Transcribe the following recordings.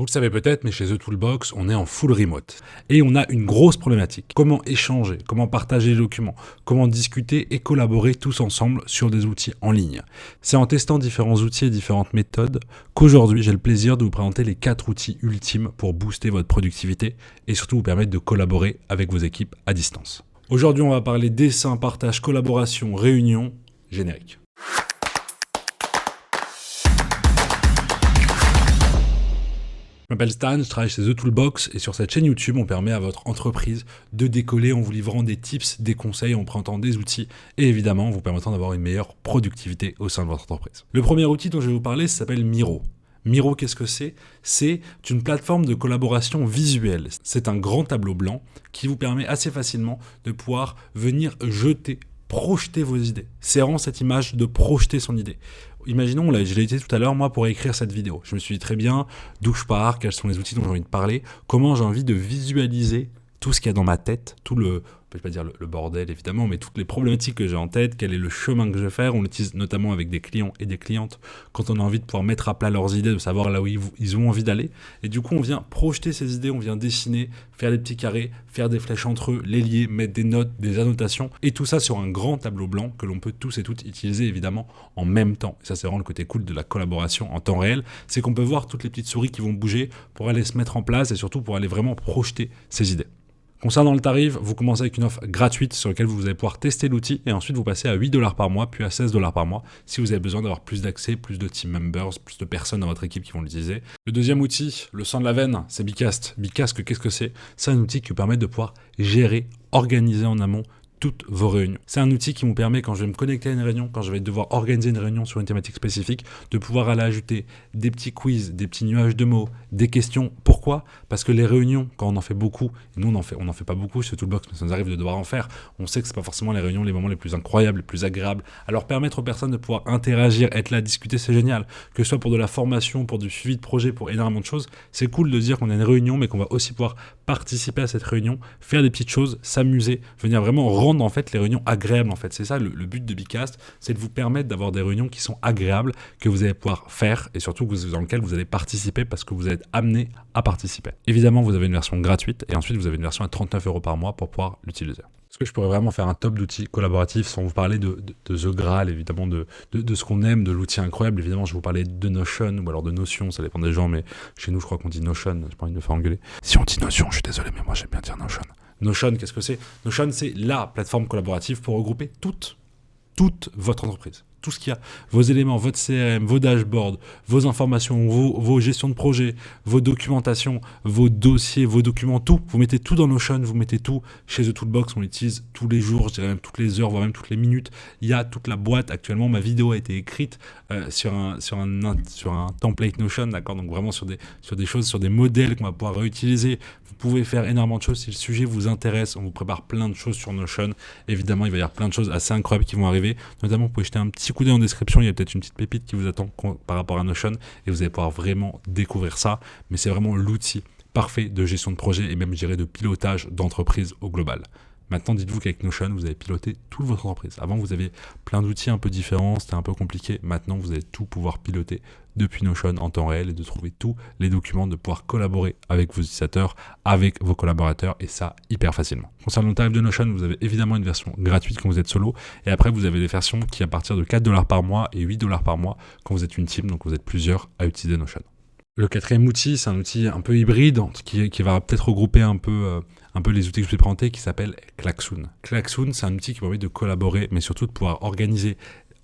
Vous le savez peut-être, mais chez The Toolbox, on est en full remote. Et on a une grosse problématique. Comment échanger, comment partager les documents, comment discuter et collaborer tous ensemble sur des outils en ligne. C'est en testant différents outils et différentes méthodes qu'aujourd'hui, j'ai le plaisir de vous présenter les 4 outils ultimes pour booster votre productivité et surtout vous permettre de collaborer avec vos équipes à distance. Aujourd'hui, on va parler dessin, partage, collaboration, réunion, générique. Je m'appelle Stan, je travaille chez The Toolbox et sur cette chaîne YouTube, on permet à votre entreprise de décoller en vous livrant des tips, des conseils, en présentant des outils et évidemment en vous permettant d'avoir une meilleure productivité au sein de votre entreprise. Le premier outil dont je vais vous parler s'appelle Miro. Miro, qu'est-ce que c'est ? C'est une plateforme de collaboration visuelle. C'est un grand tableau blanc qui vous permet assez facilement de pouvoir venir projeter vos idées. C'est vraiment cette image de projeter son idée. Imaginons, je l'ai utilisé tout à l'heure, moi, pour écrire cette vidéo. Je me suis dit très bien d'où je pars, quels sont les outils dont j'ai envie de parler, comment j'ai envie de visualiser tout ce qu'il y a dans ma tête, tout le, je ne vais pas dire le bordel évidemment, mais toutes les problématiques que j'ai en tête, quel est le chemin que je vais faire. On l'utilise notamment avec des clients et des clientes quand on a envie de pouvoir mettre à plat leurs idées, de savoir là où ils ont envie d'aller. Et du coup, on vient projeter ces idées, on vient dessiner, faire des petits carrés, faire des flèches entre eux, les lier, mettre des notes, des annotations, et tout ça sur un grand tableau blanc que l'on peut tous et toutes utiliser évidemment en même temps. Et ça, c'est vraiment le côté cool de la collaboration en temps réel, c'est qu'on peut voir toutes les petites souris qui vont bouger pour aller se mettre en place et surtout pour aller vraiment projeter ces idées. Concernant le tarif, vous commencez avec une offre gratuite sur laquelle vous allez pouvoir tester l'outil et ensuite vous passez à 8$ par mois puis à 16$ par mois si vous avez besoin d'avoir plus d'accès, plus de team members, plus de personnes dans votre équipe qui vont l'utiliser. Le deuxième outil, le sang de la veine, c'est Bicast. Bicast, qu'est-ce que c'est ? C'est un outil qui vous permet de pouvoir gérer, organiser en amont toutes vos réunions. C'est un outil qui vous permet, quand je vais me connecter à une réunion, quand je vais devoir organiser une réunion sur une thématique spécifique, de pouvoir aller ajouter des petits quiz, des petits nuages de mots, des questions. Pourquoi ? Parce que les réunions, quand on en fait beaucoup, et nous on n'en fait pas beaucoup chez Toolbox, mais ça nous arrive de devoir en faire, on sait que c'est pas forcément les réunions, les moments les plus incroyables, les plus agréables. Alors permettre aux personnes de pouvoir interagir, être là, discuter, c'est génial. Que ce soit pour de la formation, pour du suivi de projet, pour énormément de choses, c'est cool de dire qu'on a une réunion, mais qu'on va aussi pouvoir participer à cette réunion, faire des petites choses, s'amuser, venir vraiment rendre en fait les réunions agréables en fait. C'est ça le but de Bicast, c'est de vous permettre d'avoir des réunions qui sont agréables, que vous allez pouvoir faire et surtout dans lesquelles vous allez participer parce que vous êtes amené à participer. Évidemment, vous avez une version gratuite et ensuite vous avez une version à 39€ par mois pour pouvoir l'utiliser. Est-ce que je pourrais vraiment faire un top d'outils collaboratifs sans vous parler de The Graal, évidemment, de ce qu'on aime, de l'outil incroyable. Évidemment, je vais vous parler de Notion ou alors de Notion, ça dépend des gens, mais chez nous, je crois qu'on dit Notion, j'ai pas envie de me faire engueuler. Si on dit Notion, je suis désolé, mais moi j'aime bien dire Notion. Notion, qu'est-ce que c'est ? Notion, c'est la plateforme collaborative pour regrouper toute votre entreprise. Tout ce qu'il y a, vos éléments, votre CRM, vos dashboards, vos informations, vos gestions de projet, vos documentations, vos dossiers, vos documents, tout. Vous mettez tout dans Notion, vous mettez tout chez The Toolbox, on l'utilise tous les jours, je dirais même toutes les heures, voire même toutes les minutes. Il y a toute la boîte actuellement, ma vidéo a été écrite sur un template Notion, d'accord, donc vraiment sur des choses, sur des modèles qu'on va pouvoir réutiliser. Vous pouvez faire énormément de choses si le sujet vous intéresse, on vous prépare plein de choses sur Notion. Évidemment, il va y avoir plein de choses assez incroyables qui vont arriver, notamment vous pouvez jeter un petit coup d'œil en description, il y a peut-être une petite pépite qui vous attend par rapport à Notion et vous allez pouvoir vraiment découvrir ça, mais c'est vraiment l'outil parfait de gestion de projet et même je dirais de pilotage d'entreprise au global. Maintenant, dites-vous qu'avec Notion, vous allez piloter toute votre entreprise. Avant, vous avez plein d'outils un peu différents, c'était un peu compliqué. Maintenant, vous allez tout pouvoir piloter depuis Notion en temps réel et de trouver tous les documents, de pouvoir collaborer avec vos utilisateurs, avec vos collaborateurs et ça hyper facilement. Concernant le tarif de Notion, vous avez évidemment une version gratuite quand vous êtes solo et après, vous avez des versions qui à partir de 4$ par mois et 8$ par mois quand vous êtes une team, donc vous êtes plusieurs à utiliser Notion. Le quatrième outil, c'est un outil un peu hybride qui va peut-être regrouper un peu les outils que je vais présenter qui s'appelle Klaxoon. Klaxoon, c'est un outil qui permet de collaborer, mais surtout de pouvoir organiser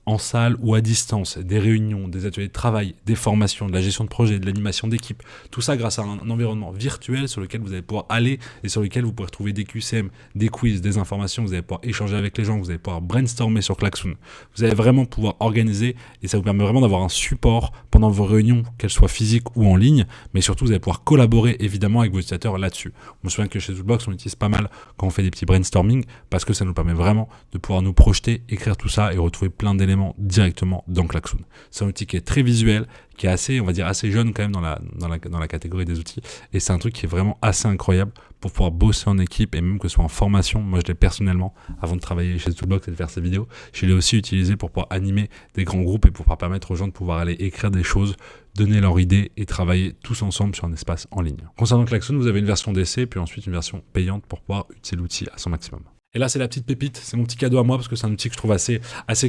en salle ou à distance, des réunions, des ateliers de travail, des formations, de la gestion de projet, de l'animation d'équipe, tout ça grâce à un environnement virtuel sur lequel vous allez pouvoir aller et sur lequel vous pourrez trouver des QCM, des quiz, des informations, vous allez pouvoir échanger avec les gens, vous allez pouvoir brainstormer sur Klaxoon. Vous allez vraiment pouvoir organiser et ça vous permet vraiment d'avoir un support pendant vos réunions, qu'elles soient physiques ou en ligne, mais surtout vous allez pouvoir collaborer évidemment avec vos utilisateurs là-dessus. Je me souviens que chez Toolbox, on l'utilise pas mal quand on fait des petits brainstorming parce que ça nous permet vraiment de pouvoir nous projeter, écrire tout ça et retrouver plein d'éléments directement dans Klaxoon. C'est un outil qui est très visuel, qui est assez, on va dire, assez jeune quand même dans la catégorie des outils. Et c'est un truc qui est vraiment assez incroyable pour pouvoir bosser en équipe et même que ce soit en formation. Moi, je l'ai personnellement, avant de travailler chez Toolbox et de faire ces vidéos, je l'ai aussi utilisé pour pouvoir animer des grands groupes et pour pouvoir permettre aux gens de pouvoir aller écrire des choses donner leur idée et travailler tous ensemble sur un espace en ligne. Concernant Klaxoon, vous avez une version d'essai, puis ensuite une version payante pour pouvoir utiliser l'outil à son maximum. Et là, c'est la petite pépite, c'est mon petit cadeau à moi parce que c'est un outil que je trouve assez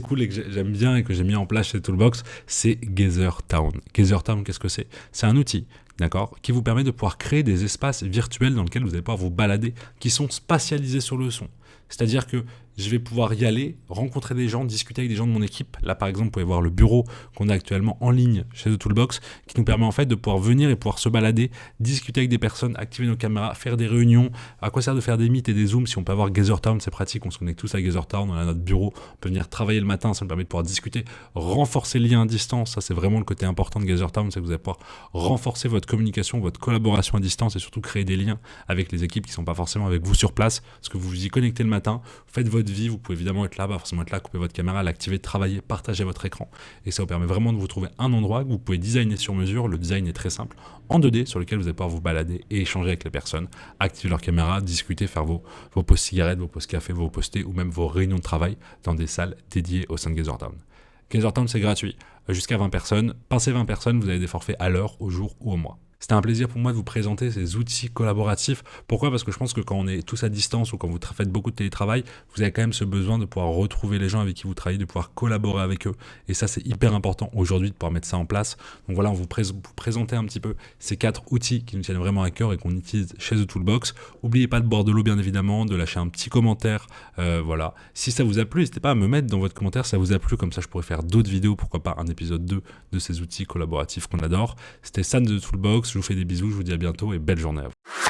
cool et que j'aime bien et que j'ai mis en place chez Toolbox, c'est GatherTown. GatherTown, qu'est-ce que c'est? C'est un outil, d'accord, qui vous permet de pouvoir créer des espaces virtuels dans lesquels vous allez pouvoir vous balader, qui sont spatialisés sur le son. C'est-à-dire que je vais pouvoir y aller, rencontrer des gens, discuter avec des gens de mon équipe. Là, par exemple, vous pouvez voir le bureau qu'on a actuellement en ligne chez The Toolbox, qui nous permet en fait de pouvoir venir et pouvoir se balader, discuter avec des personnes, activer nos caméras, faire des réunions. À quoi sert de faire des meets et des zooms si on peut avoir GatherTown, c'est pratique, on se connecte tous à GatherTown, on a notre bureau, on peut venir travailler le matin, ça nous permet de pouvoir discuter, renforcer le lien à distance. Ça, c'est vraiment le côté important de GatherTown, c'est que vous allez pouvoir renforcer votre communication, votre collaboration à distance et surtout créer des liens avec les équipes qui ne sont pas forcément avec vous sur place, parce que vous vous y connectez le matin, vous faites votre vie, vous pouvez évidemment être là, pas forcément être là, couper votre caméra, l'activer, travailler, partager votre écran. Et ça vous permet vraiment de vous trouver un endroit que vous pouvez designer sur mesure. Le design est très simple, en 2D, sur lequel vous allez pouvoir vous balader et échanger avec les personnes, activer leur caméra, discuter, faire vos pauses cigarettes, vos pauses café, vos pauses thé ou même vos réunions de travail dans des salles dédiées au sein de GatherTown. GatherTown, c'est gratuit, jusqu'à 20 personnes. Passez 20 personnes, vous avez des forfaits à l'heure, au jour ou au mois. C'était un plaisir pour moi de vous présenter ces outils collaboratifs. Pourquoi ? Parce que je pense que quand on est tous à distance ou quand vous faites beaucoup de télétravail, vous avez quand même ce besoin de pouvoir retrouver les gens avec qui vous travaillez, de pouvoir collaborer avec eux. Et ça, c'est hyper important aujourd'hui de pouvoir mettre ça en place. Donc voilà, on vous présenter un petit peu ces 4 outils qui nous tiennent vraiment à cœur et qu'on utilise chez The Toolbox. N'oubliez pas de boire de l'eau, bien évidemment, de lâcher un petit commentaire. Voilà. Si ça vous a plu, n'hésitez pas à me mettre dans votre commentaire si ça vous a plu. Comme ça, je pourrais faire d'autres vidéos, pourquoi pas un épisode 2 de ces outils collaboratifs qu'on adore. C'était Sam de The Toolbox. Je vous fais des bisous, je vous dis à bientôt et belle journée à vous.